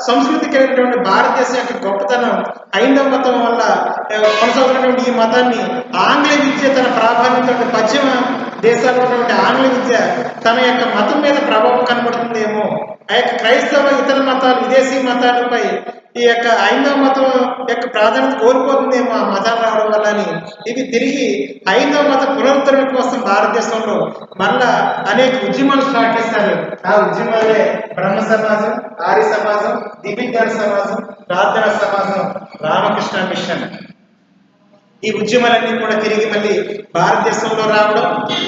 సంస్కృతి కలిగినటువంటి భారతదేశం యొక్క గొప్పతనం హైందవ మతం వల్ల కొనసాగుతున్నటువంటి ఈ మతాన్ని ఆంగ్ల విద్య తన ప్రాధాన్యత పశ్చిమ దేశాల్లో ఉన్నటువంటి ఆంగ్ల విద్య తన యొక్క మతం మీద ప్రభావం కనబడుతుందేమో, ఆ యొక్క క్రైస్తవ ఇతర మతాలు విదేశీ మతాలపై ఈ యొక్క హైందవ మతం యొక్క ప్రాధాన్యత కోల్పోతుందేమో ఆ మతాలు రావడం వల్ల అని ఇవి తిరిగి హైందవ మత పునరుద్ధరణ కోసం భారతదేశంలో మళ్ళా అనేక ఉద్యమాలు స్టార్ట్ చేశారు. ఆ ఉద్యమాలే బ్రహ్మ సమాజం, ఆర్య సమాజం, దివ్యజ్ఞాన సమాజం, ప్రార్థన సమాజం, రామకృష్ణ మిషన్. ఈ ఉద్యమాలన్నీ కూడా తిరిగి మళ్ళీ భారతదేశంలో రావడం,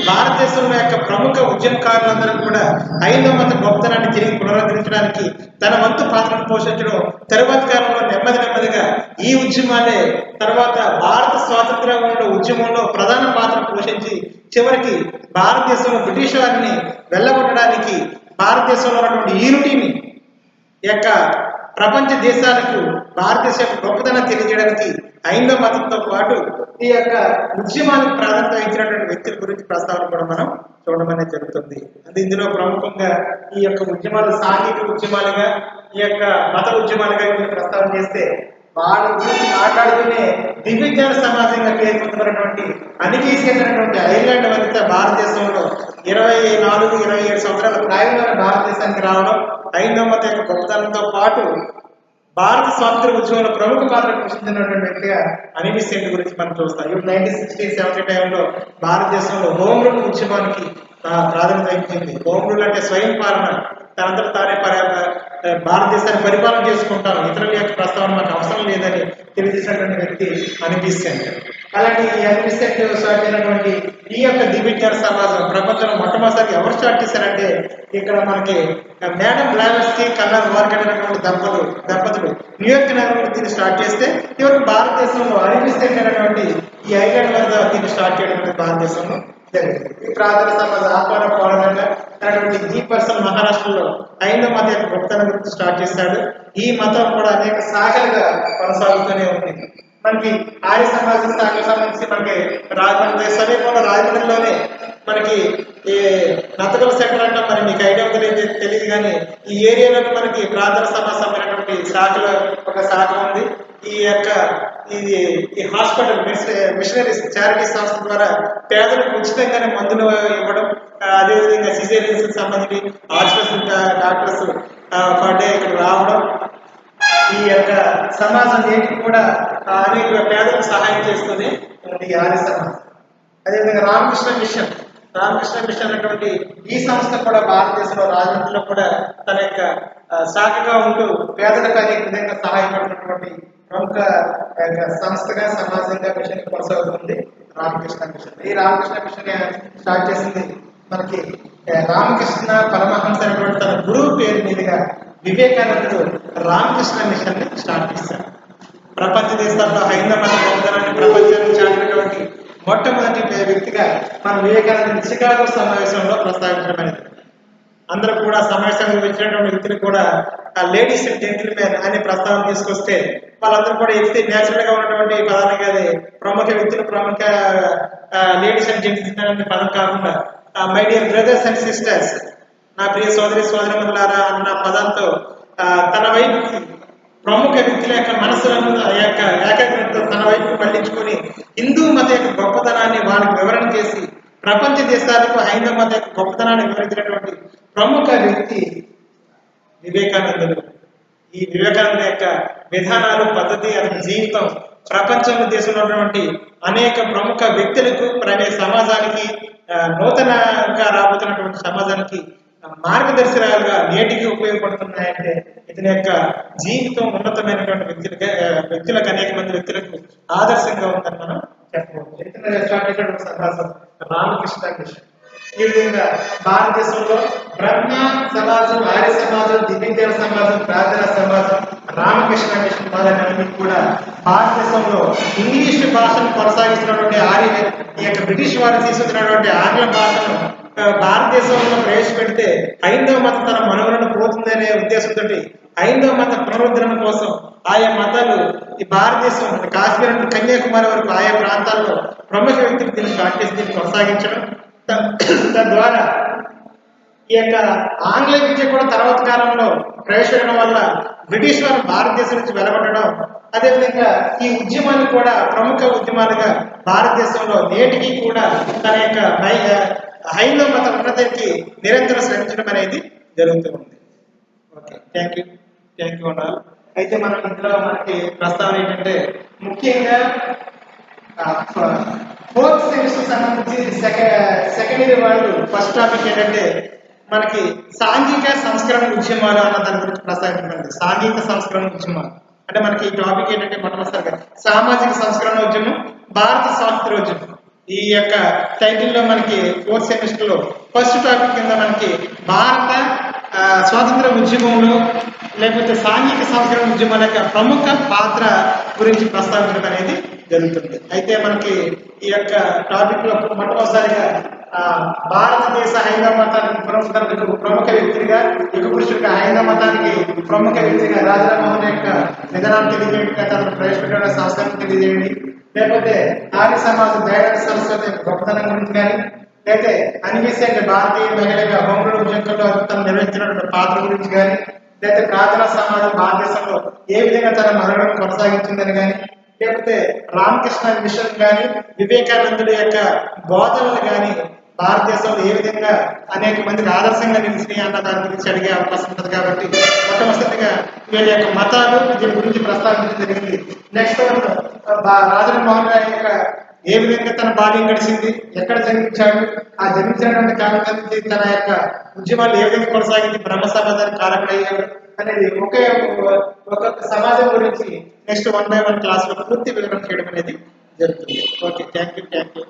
భారతదేశంలో యొక్క ప్రముఖ ఉద్యమకారులందరూ కూడా హైందవ మత గొప్పతనాన్ని తిరిగి పునరుద్ధరించడానికి తన వంతు పాత్రను పోషించడం, తరువాత కాలంలో నెమ్మదిగా ఈ ఉద్యమాలే తర్వాత భారత స్వాతంత్ర్యంలో ఉద్యమంలో ప్రధాన పాత్ర పోషించి చివరికి భారతదేశంలో బ్రిటిష్ వారిని వెళ్ళగొట్టడానికి, భారతదేశంలో ఉన్నటువంటి యూనిటీని యొక్క ప్రపంచ దేశాలకు భారతదేశ యొక్క గొప్పతనం తెలియజేయడానికి హైందవ మతంతో పాటు ఈ యొక్క ఉద్యమానికి ప్రాధాన్యత ఇచ్చినటువంటి వ్యక్తుల గురించి ప్రస్తావన కూడా మనం చూడడం అనేది జరుగుతుంది. అంటే ఇందులో ప్రముఖంగా ఈ యొక్క ఉద్యమాలు సాంఘిక ఉద్యమాలుగా, ఈ యొక్క మత ఉద్యమాలుగా ప్రస్తావన చేస్తే వాళ్ళ గురించి మాట్లాడుతూనే దివ్యజ్ఞాన సమాజంగా పేరు పొందుతున్నటువంటి అనికేసినటువంటి ఐర్లాండ్ వనిత భారతదేశంలో 24-27 సంవత్సరాల ప్రాయంలో భారతదేశానికి రావడం, హైందవ మత యొక్క గొప్పతనంతో పాటు భారత స్వాతంత్ర ఉద్యమంలో ప్రముఖ పాత్ర పోషించినటువంటి వ్యక్తిగా అనిబిసెంట్ గురించి మనం చూస్తాం. ఇప్పుడు 1960-70 టైంలో భారతదేశంలో హోమ్ రూల్ ఉద్యమానికి ప్రాధాన్యత ఇచ్చింది. హోమ్ రూల్ అంటే స్వయం పాలన, తనంతట తానే భారతదేశాన్ని పరిపాలన చేసుకుంటాం, ఇతరుల యొక్క ప్రస్తావన మాకు అవసరం లేదని తెలియజేసినటువంటి వ్యక్తి అనిబిసెంట్. అలాంటి ఈ అనిబిసెంట్ స్టార్ట్ అయినటువంటి ఈ యొక్క దివ్యజ్ఞాన సమాజం ప్రపంచంలో మొట్టమొదటిసారి ఎవరు స్టార్ట్ చేశారంటే ఇక్కడ మనకి మేడం బ్లావెట్స్కీ, కల్లార్ మార్కెట్ అనేటువంటి దంపతులు న్యూయార్క్ నగరంలో దీన్ని స్టార్ట్ చేస్తే ఇవరకు భారతదేశంలో అనిబిసెంట్ అనేటువంటి ఈ ఐలాండ్ వద్ద దీన్ని స్టార్ట్ చేయడం భారతదేశంలో జరిగింది. ఈ ప్రార్థన సమాజ ఆహ్వాన పోరాటంగా అనేటువంటి ఈ పర్సన్ మహారాష్ట్రలో హైందవ మత యొక్క గొప్పతనం గురించి స్టార్ట్ చేశాడు. ఈ మతం కూడా అనేక శాఖలుగా కొనసాగుతూనే ఉంది. మనకి ఆర్య సమాజ శాఖకు సంబంధించి మనకి రాజమండ్రి సమీపంలో రాజమండ్రిలోనే మనకి ఈ నతగల సెంటర్ అంటే మరి మీకు ఐడియా తెలియదు కానీ ఈ ఏరియాలో మనకి ప్రార్థన సమాజం అనేటువంటి శాఖలో ఒక శాఖ ఉంది. ఈ యొక్క ఈ హాస్పిటల్ మిషనరీస్ చారిటీ సంస్థ ద్వారా పేదలకు ఉచితంగానే మందులు ఇవ్వడం, అదేవిధంగా సిజేరియన్స్ సంబంధించి హాస్పిటల్ డాక్టర్స్ పర్ డే ఇక్కడ రావడం, ఈ యొక్క సమాజం నేటికి కూడా అనేక పేదలకు సహాయం చేస్తుంది ఈ ఆర్య సమాజం. అదేవిధంగా రామకృష్ణ మిషన్ అనేటువంటి ఈ సంస్థ కూడా భారతదేశంలో రాజమండ్రిలో కూడా తన యొక్క శాఖగా ఉంటూ పేదలకు అనేక విధంగా సహాయపడినటువంటి ప్రముఖ సంస్థగా సమాజంగా మిషన్ కొనసాగుతుంది రామకృష్ణ మిషన్. ఈ రామకృష్ణ మిషన్ స్టార్ట్ చేసింది మనకి రామకృష్ణ పరమహంస అనేటువంటి తన గురువు పేరు మీదుగా వివేకానందుడు రామకృష్ణ మిషన్ ని స్టార్ట్ చేశారు. ప్రపంచ దేశాల్లో హైందవ మత గొప్పతనాన్ని ప్రపంచానికి చాటినటువంటి మొట్టమొదటి వ్యక్తిగా మన వివేకానంద చికాగో సమావేశంలో ప్రస్తావించడమైనది. అందరూ కూడా సమావేశంగా వచ్చినటువంటి వ్యక్తులు కూడా లేడీస్ అండ్ జెంటిల్మెన్ అనే ప్రస్తావన తీసుకొస్తే వాళ్ళందరూ కూడా ఎత్తి నేచురల్ గా ఉన్నటువంటి పదాన్ని కాదు, ప్రముఖ వ్యక్తులు ప్రముఖ లేడీస్ అండ్ జెంటిల్మెన్ అనే పదం కాకుండా my dear brothers and sisters, నా ప్రియ సోదరిమణులారా అన్న పదంతో తన వైపు ప్రముఖ వ్యక్తుల యొక్క మనసులను యొక్క ఏకాగ్రతతో తన వైపు మళ్లించుకొని హిందూ మత యొక్క గొప్పతనాన్ని వాళ్ళకి వివరణ చేసి ప్రపంచ దేశాలకు హైందవ మత యొక్క గొప్పతనాన్ని వివరించినటువంటి ప్రముఖ వ్యక్తి వివేకానందుడు. ఈ వివేకానంద యొక్క విధానాలు, పద్ధతి, అతని జీవితం ప్రపంచంలో దేశంలో ఉన్నటువంటి అనేక ప్రముఖ వ్యక్తులకు, సమాజానికి, నూతనంగా రాబోతున్నటువంటి సమాజానికి మార్గదర్శనాలుగా నేటికి ఉపయోగపడుతున్నాయంటే ఇతని యొక్క జీవితం ఉన్నతమైనటువంటి వ్యక్తులకు అనేక మంది వ్యక్తులకు ఆదర్శంగా ఉందని మనం చెప్పవచ్చు. సమాజం రామకృష్ణ మిషన్. ఈ విధంగా భారతదేశంలో బ్రహ్మ సమాజం, ఆర్య సమాజం, దివ్యజ్ఞాన సమాజం, ప్రార్థన సమాజం, రామకృష్ణ మిషన్ మొదలైనవి కూడా భారతదేశంలో ఇంగ్లీష్ భాషను కొనసాగిస్తున్నటువంటి ఈ యొక్క బ్రిటిష్ వారు తీసుకున్నటువంటి ఆంగ్ల భాషను భారతదేశంలో ప్రవేశపెడితే హైందవ మతం తన మనుగడను పోతుందనే ఉద్దేశంతో హైందవ మత పునరుద్ధరణ కోసం ఆయా మతాలు ఈ భారతదేశం కాశ్మీర్ నుండి కన్యాకుమారి వరకు ఆయా ప్రాంతాల్లో ప్రముఖ వ్యక్తులు దీన్ని స్టార్ట్ చేసి దీన్ని కొనసాగించడం, తద్వారా ఈ యొక్క ఆంగ్ల విద్య కూడా తర్వాత కాలంలో ప్రవేశపెట్టడం వల్ల బ్రిటిష్ వారు భారతదేశం నుంచి వెలగొట్టడం, అదేవిధంగా ఈ ఉద్యమాన్ని కూడా ప్రముఖ ఉద్యమాలుగా భారతదేశంలో నేటికి కూడా తన యొక్క హైందవ మత ఉన్నతికి నిరంతరం శ్రమించడం అనేది జరుగుతూ ఉంది. ఓకే, థ్యాంక్ యూ అన్నారు. అయితే మనం ఇందులో మనకి ప్రస్తావన ఏంటంటే ముఖ్యంగా ఫోర్త్ సెమిస్టర్ సంబంధించి సెకండ్ ఇయర్ వాళ్ళు ఫస్ట్ టాపిక్ ఏంటంటే మనకి సాంఘిక సంస్కరణ ఉద్యమాలు అన్న దాని గురించి ప్రస్తావించబడింది. సాంఘిక సంస్కరణ ఉద్యమాలు అంటే మనకి ఈ టాపిక్ ఏంటంటే మొట్టమొదటిసారిగా సామాజిక సంస్కరణ ఉద్యమం, భారత స్వాతంత్రోద్యమం. ఈ యొక్క టైటిల్లో మనకి ఫోర్త్ సెమిస్టర్ లో ఫస్ట్ టాపిక్ కింద మనకి భారత స్వాతంత్ర ఉద్యమంలో లేకపోతే సాంఘిక సంస్కరణ ఉద్యమాల యొక్క ప్రముఖ పాత్ర గురించి ప్రస్తావించడం అనేది జరుగుతుంది. అయితే మనకి ఈ యొక్క టాపిక్ లో మొట్టమొదటిసారిగా భారతదేశ హైందవ మతానికి ప్రముఖ వ్యక్తిగా యుగ పురుషుడిగా హైందవ మతానికి ప్రముఖ వ్యక్తిగా రాజారామోహన్ యొక్క నిధనాన్ని తెలియజేయండి, అతను ప్రవేశపెట్టిన సంస్థను తెలియజేయండి, లేకపోతే ఆర్య సమాజ దయానంద సరస్వతి గొప్పతనం గురించి కానీ, లేకపోతే అనిపిస్తే అంటే భారతీయ మహిళగా హోంగుడు ఉద్యోగంలో తను నిర్వహించినటువంటి పాత్ర గురించి కానీ, లేకపోతే ప్రార్థనా సమాజం భారతదేశంలో ఏ విధంగా తన మరణం కొనసాగించిందని కానీ, లేకపోతే రామకృష్ణ మిషన్ కానీ వివేకానందుడి యొక్క బోధనలు కానీ భారతదేశంలో ఏ విధంగా అనేక మందికి ఆదర్శంగా నిలిచినాయి అన్న దాని గురించి అడిగే అవకాశం ఉంటుంది. కాబట్టి మొట్టమొదటిగా వీళ్ళ యొక్క మతాలు దీని గురించి ప్రస్తావించడం జరిగింది. నెక్స్ట్ రాజమోహన్ రాయ్ యొక్క ఏ విధంగా తన బాల్యం గడిచింది, ఎక్కడ జన్మించాడు, ఆ జన్మించినటువంటి కాలం నుంచి తన యొక్క ఉద్యమాలు ఏ విధంగా కొనసాగింది, బ్రహ్మ సమాజానికి కారకుడయ్యాడు అనేది ఒక్కొక్క సమాజం గురించి నెక్స్ట్ 1 by 1 క్లాస్ లో పూర్తి వివరణ చేయడం అనేది జరుగుతుంది. Okay, thank you.